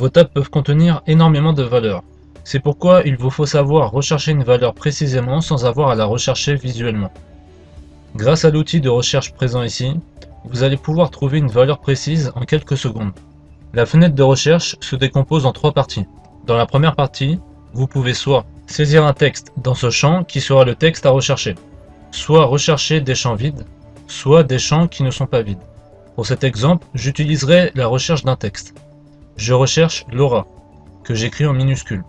Vos tables peuvent contenir énormément de valeurs. C'est pourquoi il vous faut savoir rechercher une valeur précisément sans avoir à la rechercher visuellement. Grâce à l'outil de recherche présent ici, vous allez pouvoir trouver une valeur précise en quelques secondes. La fenêtre de recherche se décompose en 3 parties. Dans la première partie, vous pouvez soit saisir un texte dans ce champ qui sera le texte à rechercher, soit rechercher des champs vides, soit des champs qui ne sont pas vides. Pour cet exemple, j'utiliserai la recherche d'un texte. Je recherche Laura, que j'écris en minuscules.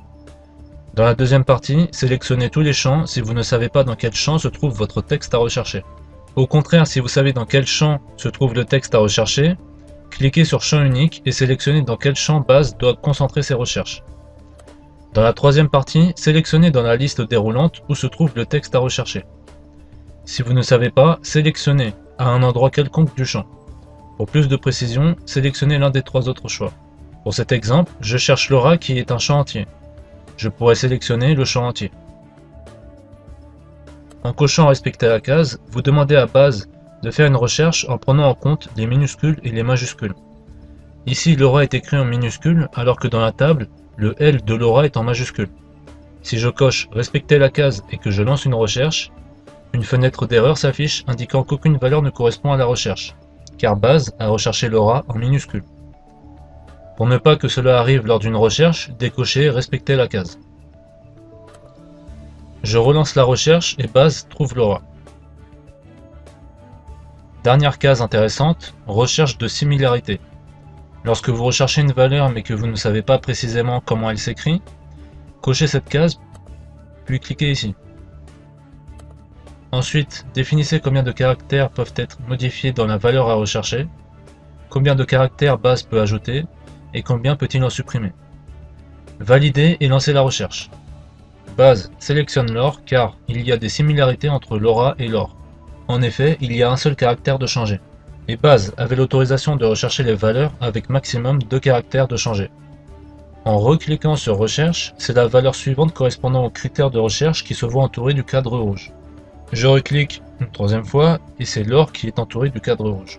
Dans la deuxième partie, sélectionnez tous les champs si vous ne savez pas dans quel champ se trouve votre texte à rechercher. Au contraire, si vous savez dans quel champ se trouve le texte à rechercher, cliquez sur champ unique et sélectionnez dans quel champ base doit concentrer ses recherches. Dans la troisième partie, sélectionnez dans la liste déroulante où se trouve le texte à rechercher. Si vous ne savez pas, sélectionnez à un endroit quelconque du champ. Pour plus de précision, sélectionnez l'un des 3 autres choix. Pour cet exemple, je cherche Laura qui est un champ entier. Je pourrais sélectionner le champ entier. En cochant respecter la case, vous demandez à base de faire une recherche en prenant en compte les minuscules et les majuscules. Ici, Laura est écrit en minuscules alors que dans la table, le L de Laura est en majuscule. Si je coche respecter la case et que je lance une recherche, une fenêtre d'erreur s'affiche indiquant qu'aucune valeur ne correspond à la recherche, car base a recherché Laura en minuscules. Pour ne pas que cela arrive lors d'une recherche, décochez respecter la case. Je relance la recherche et base trouve Laura. Dernière case intéressante, recherche de similarité. Lorsque vous recherchez une valeur mais que vous ne savez pas précisément comment elle s'écrit, cochez cette case, puis cliquez ici. Ensuite, définissez combien de caractères peuvent être modifiés dans la valeur à rechercher, combien de caractères base peut ajouter, et combien peut-il en supprimer. Validez et lancez la recherche. Base sélectionne Laure car il y a des similarités entre Laura et Laure. En effet, il y a un seul caractère de changer. Et base avait l'autorisation de rechercher les valeurs avec maximum 2 caractères de changer. En recliquant sur recherche, c'est la valeur suivante correspondant au critère de recherche qui se voit entourée du cadre rouge. Je reclique une 3e fois et c'est Laure qui est entourée du cadre rouge.